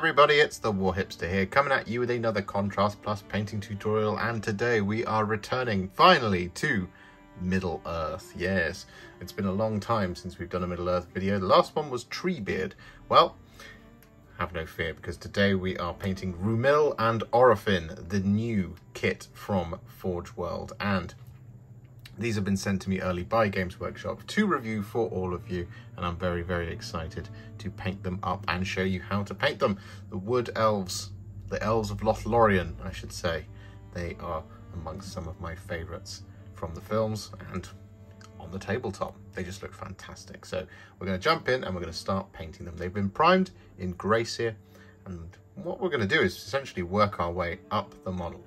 everybody, it's the War Hipster here, coming at you with another Contrast Plus painting tutorial, and today we are returning, finally, to Middle-earth. Yes, it's been a long time since we've done a Middle-earth video. The last one was Treebeard. Well, have no fear, because today we are painting Rumil and Orophin, the new kit from Forge World, and these have been sent to me early by Games Workshop to review for all of you, and I'm very, very excited to paint them up and show you how to paint them. The Wood Elves, the Elves of Lothlorien, I should say, they are amongst some of my favourites from the films and on the tabletop. They just look fantastic. So we're going to jump in and we're going to start painting them. They've been primed in Grey Seer, and what we're going to do is essentially work our way up the model.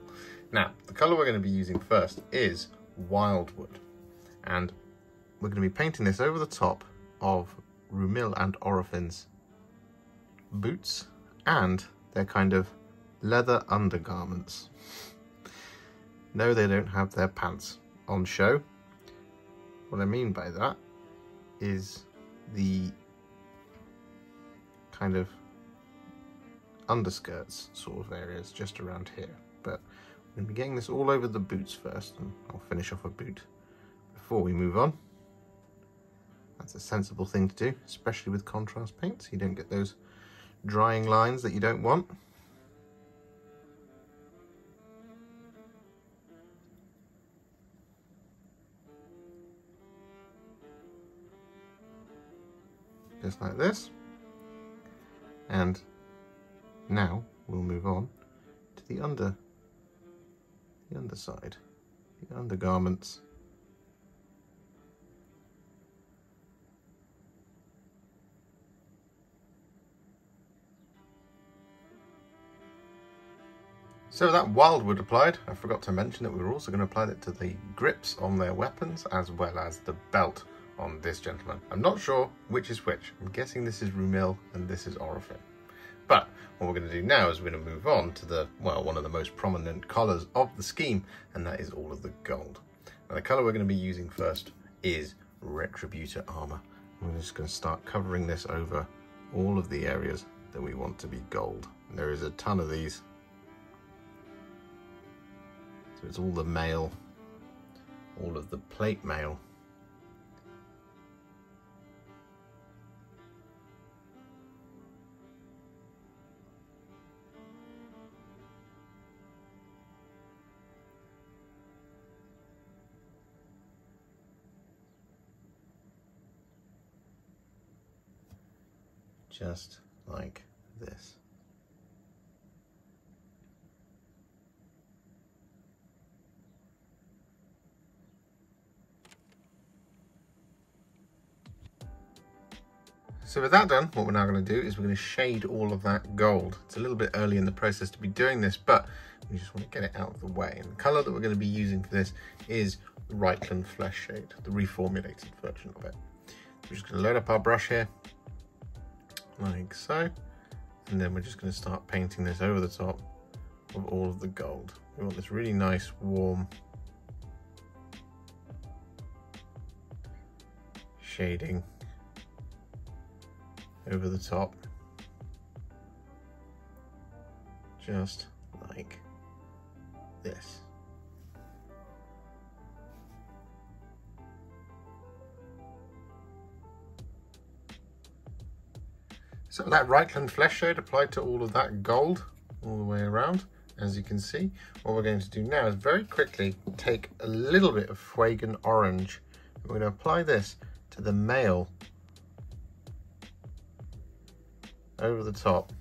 Now, the colour we're going to be using first is Wyldwood, and we're going to be painting this over the top of Rumil and Orophin's boots and their kind of leather undergarments. No, they don't have their pants on show. What I mean by that is the kind of underskirts sort of areas just around here, but we're going to be getting this all over the boots first, and I'll finish off a boot before we move on. That's a sensible thing to do, especially with contrast paint, so you don't get those drying lines that you don't want. Just like this. And now we'll move on to the underside, the undergarments. So that Wyldwood applied, I forgot to mention that we were also going to apply that to the grips on their weapons as well as the belt on this gentleman. I'm not sure which is which. I'm guessing this is Rumil and this is Orophin. But what we're going to do now is we're going to move on to the, well, one of the most prominent colours of the scheme, and that is all of the gold. Now the colour we're going to be using first is Retributor Armour. We're just going to start covering this over all of the areas that we want to be gold. And there is a ton of these. So it's all the mail, all of the plate mail. Just like this. So with that done, what we're now going to do is we're going to shade all of that gold. It's a little bit early in the process to be doing this, but we just want to get it out of the way. And the colour that we're going to be using for this is the Reikland Fleshshade, the reformulated version of it. We're just going to load up our brush here, like so, and then we're just going to start painting this over the top of all of the gold. We want this really nice, warm shading over the top, just like this. So that Reikland Fleshshade applied to all of that gold all the way around. As you can see, what we're going to do now is very quickly take a little bit of Fuegan Orange. We're going to apply this to the mail over the top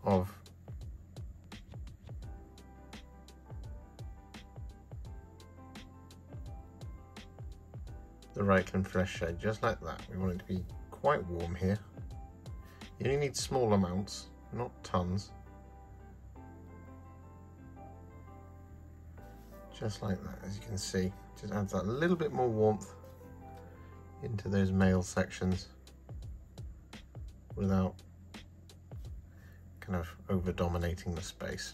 of the Reikland Fleshshade, just like that. We want it to be quite warm here. You only need small amounts, not tons. Just like that, as you can see. Just adds that little bit more warmth into those mail sections without kind of over dominating the space.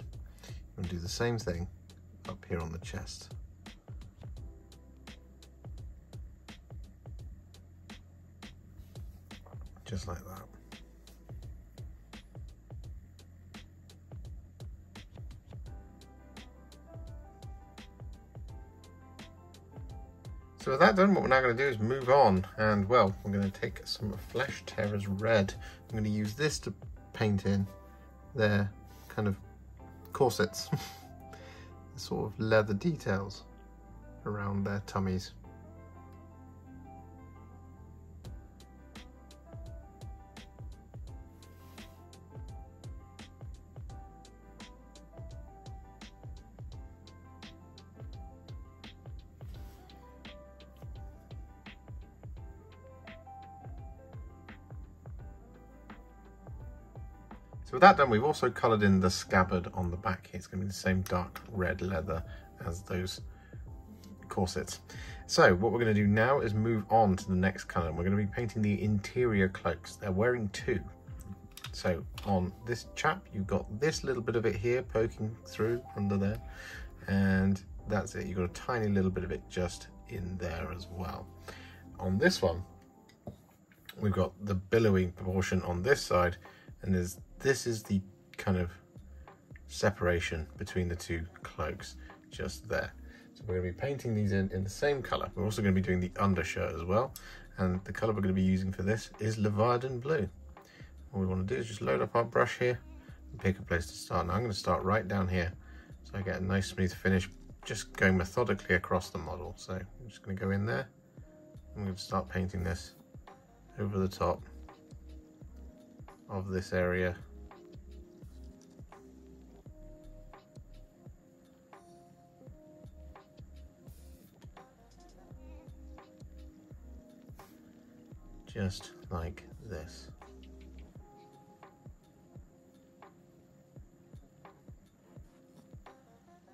And do the same thing up here on the chest. Just like that. So with that done, what we're now going to do is move on, and well, we're going to take some Flesh Tearers Red. I'm going to use this to paint in their kind of corsets, the sort of leather details around their tummies. So with that done, we've also coloured in the scabbard on the back here. It's going to be the same dark red leather as those corsets. So what we're going to do now is move on to the next colour. We're going to be painting the interior cloaks. They're wearing two. So on this chap, you've got this little bit of it here poking through under there. And that's it. You've got a tiny little bit of it just in there as well. On this one, we've got the billowy portion on this side, and this is the kind of separation between the two cloaks just there. So we're going to be painting these in the same colour. We're also going to be doing the undershirt as well, and the colour we're going to be using for this is Leviadon Blue. All we want to do is just load up our brush here and pick a place to start. Now I'm going to start right down here so I get a nice smooth finish, just going methodically across the model. So I'm just going to go in there. I'm going to start painting this over the top of this area. Just like this.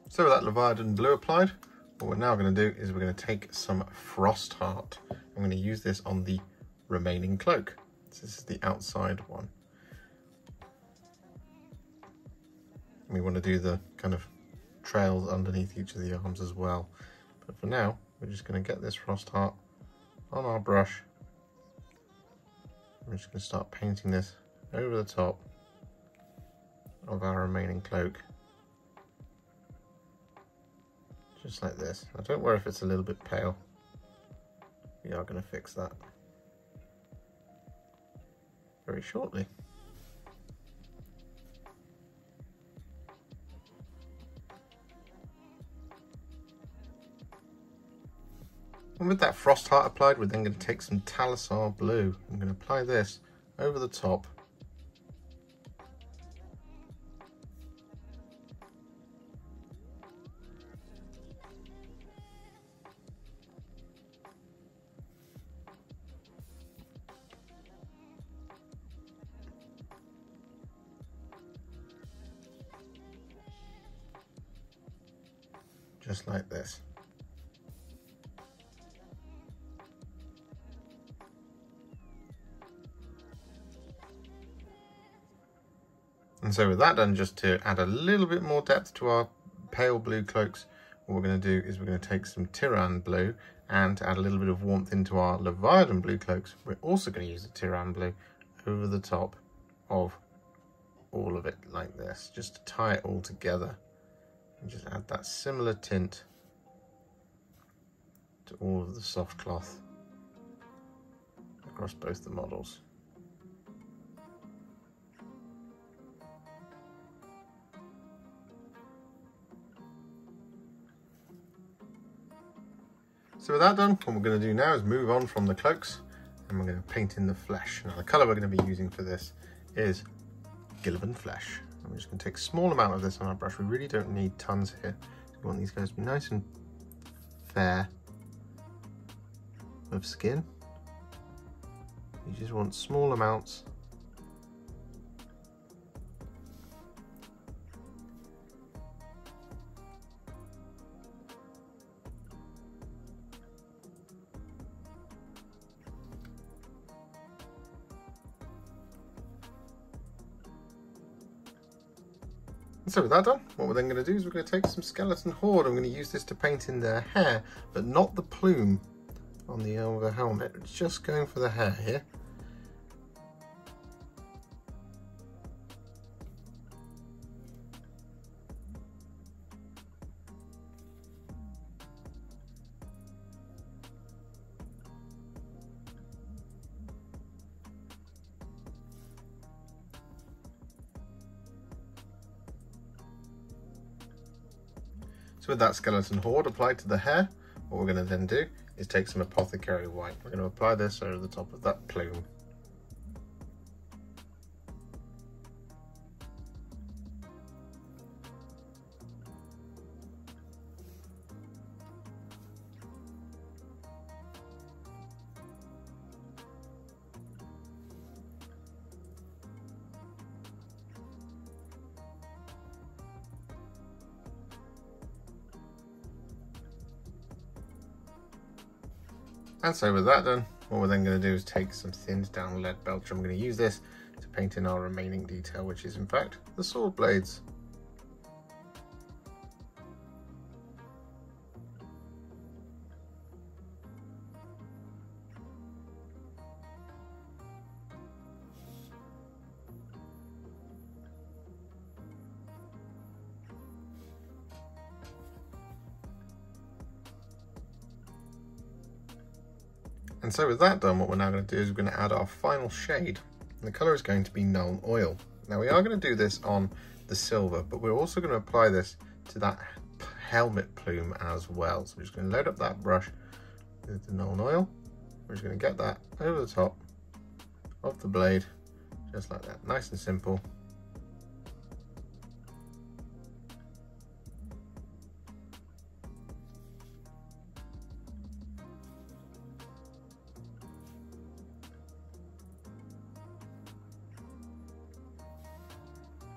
So with that Leviadon Blue applied, what we're now going to do is we're going to take some Frostheart. I'm going to use this on the remaining cloak. This is the outside one. We want to do the kind of trails underneath each of the arms as well. But for now, we're just going to get this Frostheart on our brush. We're just going to start painting this over the top of our remaining cloak. Just like this. Now don't worry if it's a little bit pale. We are going to fix that very shortly. And with that Frostheart applied, we're then going to take some Talassar Blue. I'm going to apply this over the top. Just like this. And so with that done, just to add a little bit more depth to our pale blue cloaks, what we're going to do is we're going to take some Tyran Blue, and to add a little bit of warmth into our Leviadon Blue cloaks, we're also going to use the Tyran Blue over the top of all of it like this, just to tie it all together. And just add that similar tint to all of the soft cloth across both the models. So with that done, what we're going to do now is move on from the cloaks, and we're going to paint in the flesh. Now the colour we're going to be using for this is Guilliman Flesh. I'm just going to take a small amount of this on our brush. We really don't need tons here. We want these guys to be nice and fair of skin. You just want small amounts. So with that done, what we're then going to do is we're going to take some Skeleton Horde. I'm going to use this to paint in their hair, but not the plume on the over helmet. It's just going for the hair here. So with that skeleton horde applied to the hair, what we're going to then do is take some Apothecary White. We're going to apply this over the top of that plume. And so with that done, what we're then going to do is take some thinned down Leadbelcher. I'm going to use this to paint in our remaining detail, which is in fact the sword blades. And so with that done, what we're now going to do is we're going to add our final shade. And the colour is going to be Nuln Oil. Now we are going to do this on the silver, but we're also going to apply this to that helmet plume as well. So we're just going to load up that brush with the Nuln Oil. We're just going to get that over the top of the blade, just like that, nice and simple.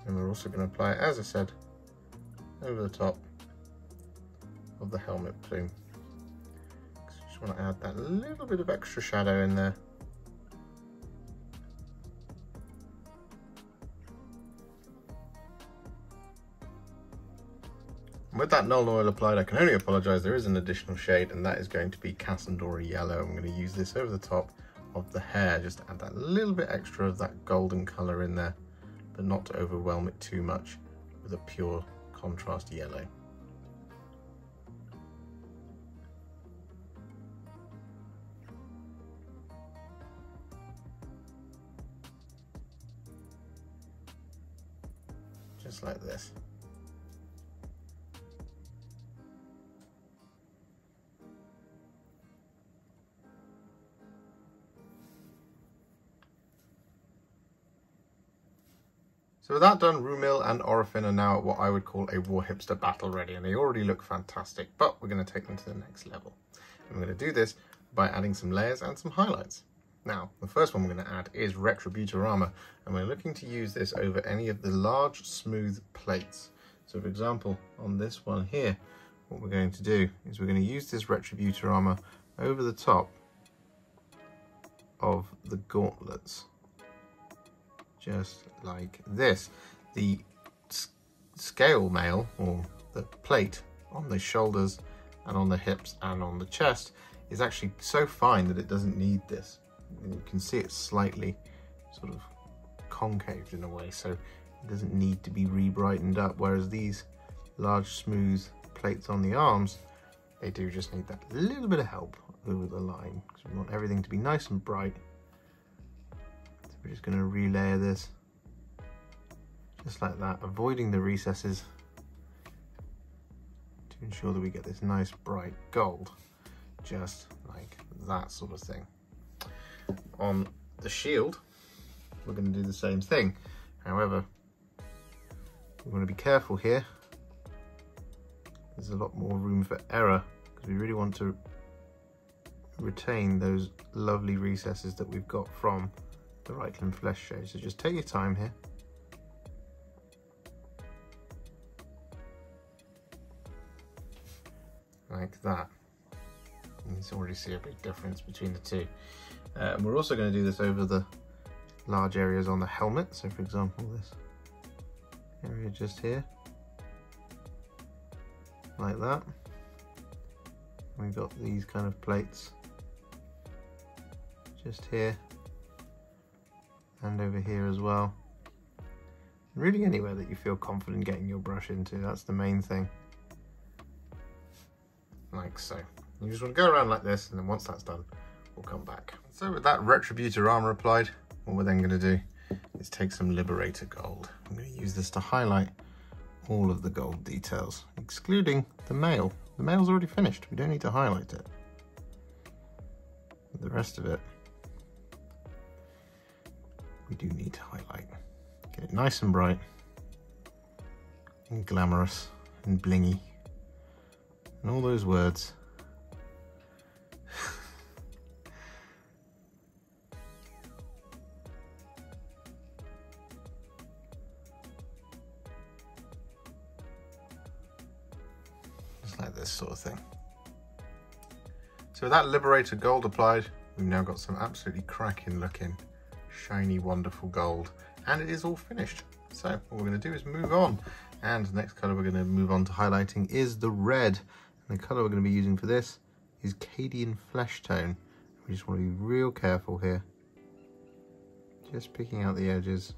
And we're also going to apply it, as I said, over the top of the helmet plume. Just want to add that little bit of extra shadow in there. And with that Nuln Oil applied, I can only apologise, there is an additional shade, and that is going to be Cassandora Yellow. I'm going to use this over the top of the hair, just to add that little bit extra of that golden colour in there, but not to overwhelm it too much with a pure contrast yellow. Just like this. So with that done, Rumil and Orophin are now at what I would call a War Hipster battle ready, and they already look fantastic, but we're going to take them to the next level. And we're going to do this by adding some layers and some highlights. Now, the first one we're going to add is Retributor Armour, and we're looking to use this over any of the large, smooth plates. So for example, on this one here, what we're going to do is we're going to use this Retributor Armour over the top of the gauntlets. Just like this. The scale mail, or the plate on the shoulders and on the hips and on the chest, is actually so fine that it doesn't need this. And you can see it's slightly sort of concaved in a way, so it doesn't need to be re-brightened up, whereas these large smooth plates on the arms, they do just need that little bit of help over the line, because we want everything to be nice and bright. We're just going to relayer this just like that, avoiding the recesses to ensure that we get this nice bright gold, just like that sort of thing. On the shield, we're going to do the same thing. However, we want to be careful here. There's a lot more room for error because we really want to retain those lovely recesses that we've got from the Reikland Fleshshade. So just take your time here. Like that. You can already see a big difference between the two. And we're also going to do this over the large areas on the helmet. So for example, this area just here. Like that. We've got these kind of plates just here. And over here as well. Really anywhere that you feel confident getting your brush into, that's the main thing. Like so. You just want to go around like this, and then once that's done, we'll come back. So with that Retributor Armour applied, what we're then going to do is take some Liberator Gold. I'm going to use this to highlight all of the gold details, excluding the mail. The mail's already finished, we don't need to highlight it. But the rest of it, we do need to highlight. Get it nice and bright, and glamorous, and blingy, and all those words. Like this sort of thing. So with that Liberator Gold applied, we've now got some absolutely cracking looking, shiny, wonderful gold, and it is all finished. So what we're going to do is move on, and the next colour we're going to move on to highlighting is the red, and the colour we're going to be using for this is Cadian Fleshtone. We just want to be real careful here, just picking out the edges.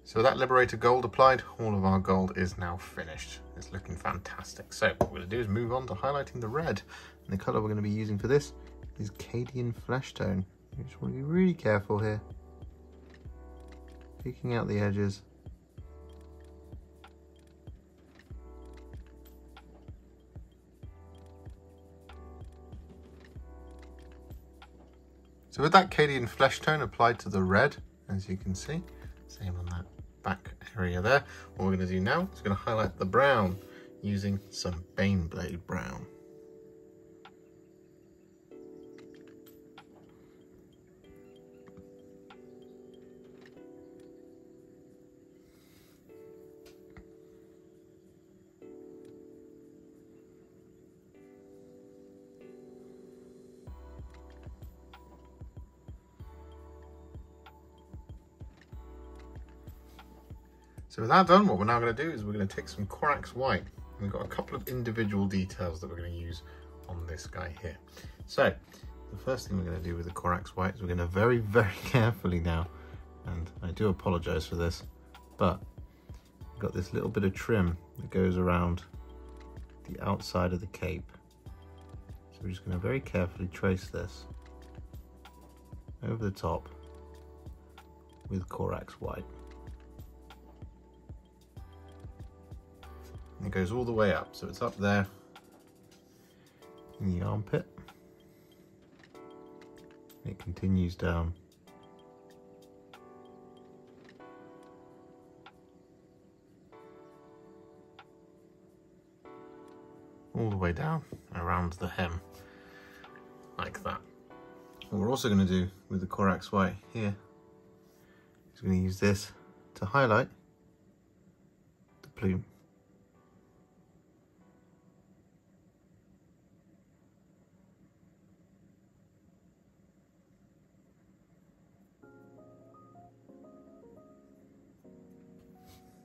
So with that Liberator Gold applied, all of our gold is now finished. It's looking fantastic. So what we're going to do is move on to highlighting the red. And the colour we're going to be using for this is Cadian Fleshtone. You just want to be really careful here. Picking out the edges. So with that Cadian Fleshtone applied to the red, as you can see, same on that back area there. What we're going to do now is going to highlight the brown using some Baneblade Brown. So with that done, what we're now going to do is we're going to take some Corax White. We've got a couple of individual details that we're going to use on this guy here. So the first thing we're going to do with the Corax White is we're going to very, very carefully now, and I do apologise for this, but we've got this little bit of trim that goes around the outside of the cape. So we're just going to very carefully trace this over the top with Corax White. It goes all the way up, so it's up there in the armpit. It continues down all the way down around the hem, like that. What we're also going to do with the Corax White here is going to use this to highlight the plume.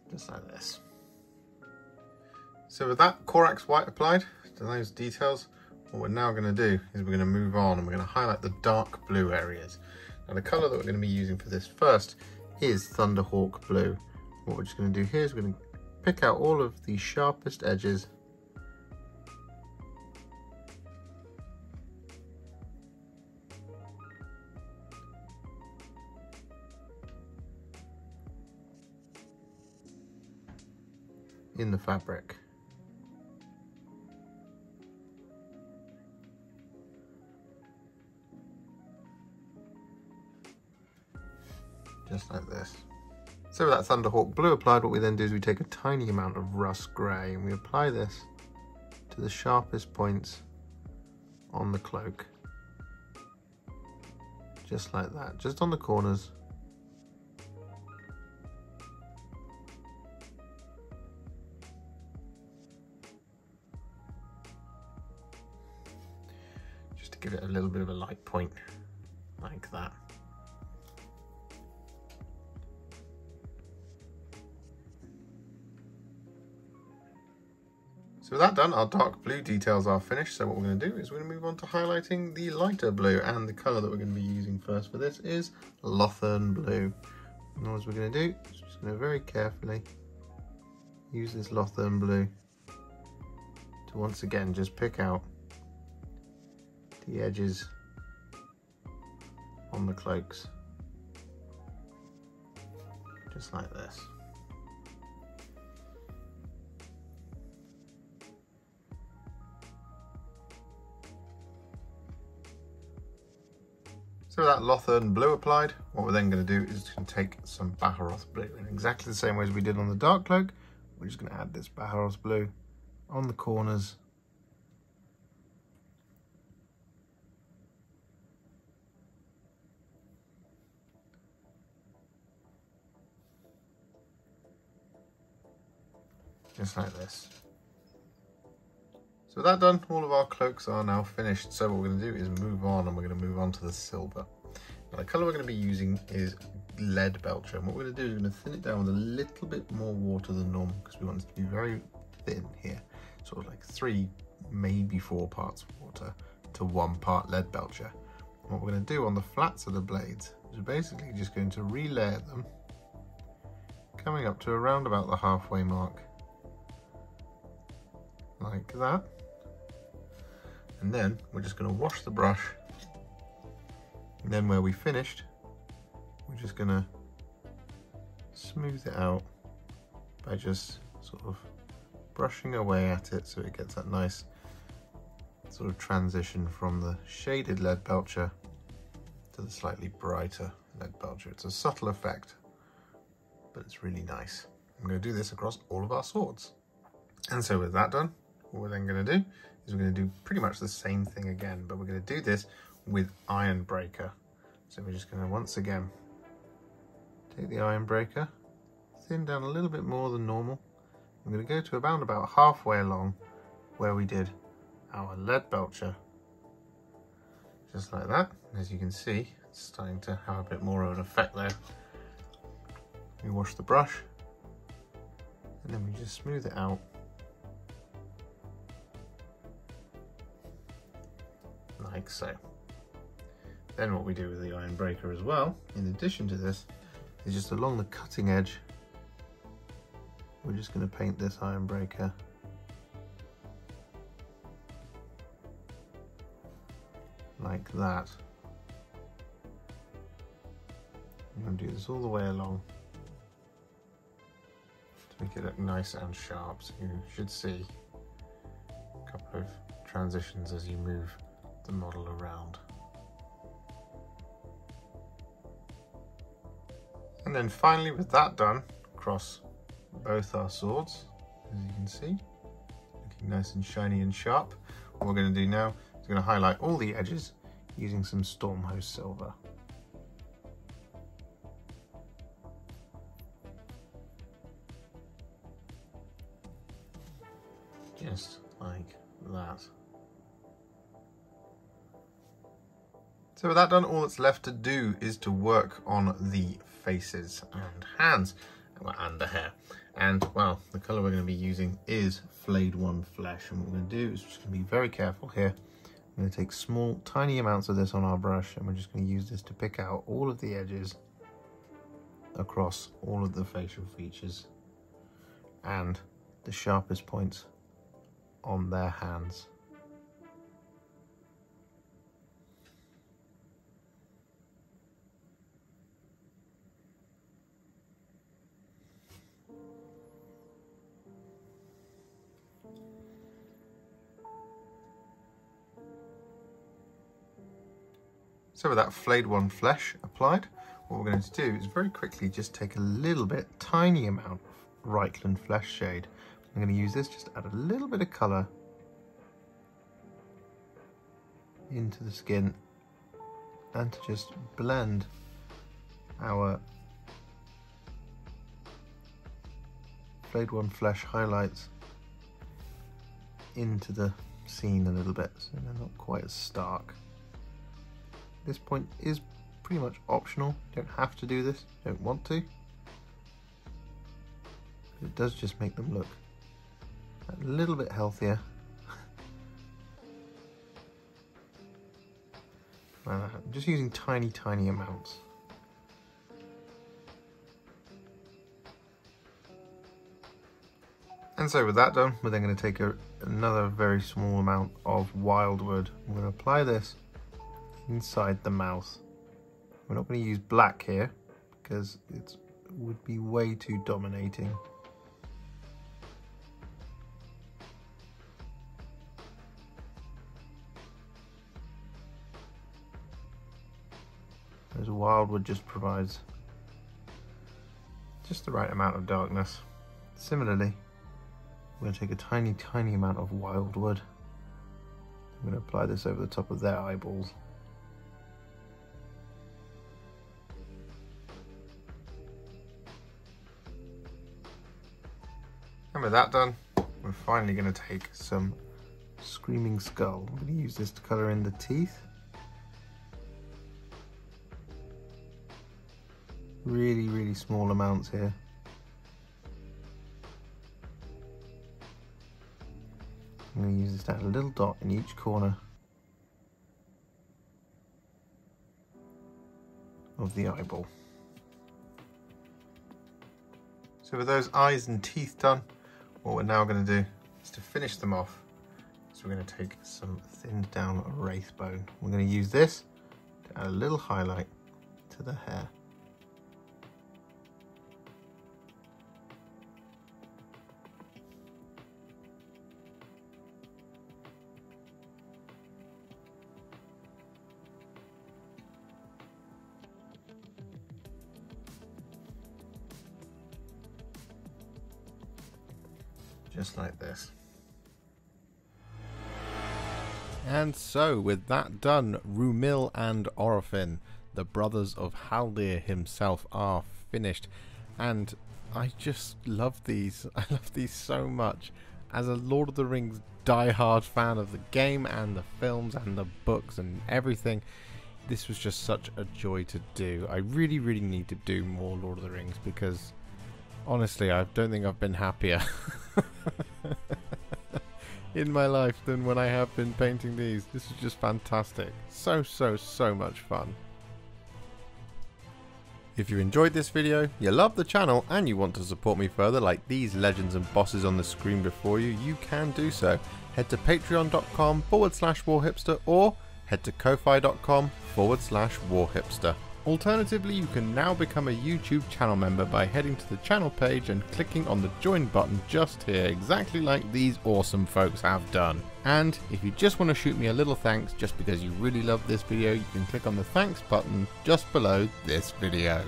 Just like this. So with that Corax White applied to those details, what we're now going to do is we're going to move on and we're going to highlight the dark blue areas. Now the colour that we're going to be using for this first is Thunderhawk Blue. What we're just going to do here is we're going to pick out all of the sharpest edges in the fabric. Just like this. So with that Thunderhawk Blue applied, what we then do is we take a tiny amount of Russ Grey and we apply this to the sharpest points on the cloak. Just like that, just on the corners. Just to give it a little bit of a light point, like that. So with that done, our dark blue details are finished. So what we're going to do is we're going to move on to highlighting the lighter blue, and the colour that we're going to be using first for this is Lothern Blue. And all we're going to do is just going to very carefully use this Lothern Blue to once again just pick out the edges on the cloaks, just like this. So with that Lothern Blue applied, what we're then going to do is going to take some Baharroth Blue in exactly the same way as we did on the Dark Cloak. We're just going to add this Baharroth Blue on the corners, just like this. So with that done, all of our cloaks are now finished. So what we're going to do is move on, and we're going to move on to the silver. Now the colour we're going to be using is Leadbelcher, and what we're going to do is we're going to thin it down with a little bit more water than normal, because we want it to be very thin here, sort of like 3, maybe 4 parts water to 1 part Leadbelcher. What we're going to do on the flats of the blades is we're basically just going to relayer them, coming up to around about the halfway mark, like that. And then we're just going to wash the brush, and then where we finished, we're just going to smooth it out by just sort of brushing away at it so it gets that nice sort of transition from the shaded Leadbelcher to the slightly brighter Leadbelcher. It's a subtle effect, but it's really nice. I'm going to do this across all of our swords. And so with that done, what we're then going to do is we're going to do pretty much the same thing again, but we're going to do this with Ironbreaker. So we're just going to once again take the Ironbreaker, thin down a little bit more than normal. I'm going to go to about halfway along where we did our Leadbelcher, just like that. As you can see, it's starting to have a bit more of an effect there. We wash the brush, and then we just smooth it out like so. Then what we do with the Ironbreaker as well, in addition to this, is just along the cutting edge, we're just going to paint this Ironbreaker like that. I'm going to do this all the way along to make it look nice and sharp. So you should see a couple of transitions as you move the model around. And then finally, with that done across both our swords, as you can see, looking nice and shiny and sharp, what we're going to do now is we're going to highlight all the edges using some Stormhost SIlver. Just like that. So with that done, all that's left to do is to work on the faces and hands and the hair. And well, the colour we're going to be using is Flayed One Flesh, and what we're going to do is we're just going to be very careful here. I'm going to take small, tiny amounts of this on our brush, and we're just going to use this to pick out all of the edges across all of the facial features and the sharpest points on their hands. So with that Flayed One Flesh applied, what we're going to do is very quickly just take a little bit, tiny amount of Reikland Fleshshade. I'm going to use this just to add a little bit of colour into the skin and to just blend our Flayed One Flesh highlights into the scene a little bit, so they're not quite as stark. This point is pretty much optional. You don't have to do this, you don't want to. It does just make them look a little bit healthier. I'm just using tiny amounts. And so with that done, we're then going to take another very small amount of Wyldwood. I'm going to apply this inside the mouth. We're not going to use black here because it would be way too dominating. As Wyldwood just provides just the right amount of darkness. Similarly, I'm going to take a tiny amount of Wyldwood. I'm going to apply this over the top of their eyeballs. And with that done, we're finally going to take some Screaming Skull. I'm going to use this to colour in the teeth. Really small amounts here. I'm going to use this to add a little dot in each corner of the eyeball. So with those eyes and teeth done, what we're now going to do is to finish them off. So we're going to take some thinned down Wraithbone. We're going to use this to add a little highlight to the hair. Just like this. And so, with that done, Rumil and Orophin, the brothers of Haldir himself, are finished. And I just love these. I love these so much. As a Lord of the Rings die-hard fan of the game and the films and the books and everything, this was just such a joy to do. I really need to do more Lord of the Rings because honestly, I don't think I've been happier in my life than when I have been painting these. This is just fantastic. So much fun. If you enjoyed this video, you love the channel, and you want to support me further like these legends and bosses on the screen before you, you can do so. Head to patreon.com/warhipster or head to ko-fi.com/warhipster. Alternatively, you can now become a YouTube channel member by heading to the channel page and clicking on the join button just here, exactly like these awesome folks have done. And if you just want to shoot me a little thanks just because you really love this video, you can click on the thanks button just below this video.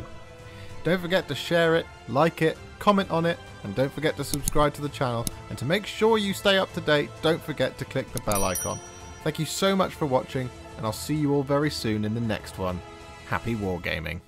Don't forget to share it, like it, comment on it, and don't forget to subscribe to the channel. And to make sure you stay up to date, don't forget to click the bell icon. Thank you so much for watching, and I'll see you all very soon in the next one. Happy wargaming.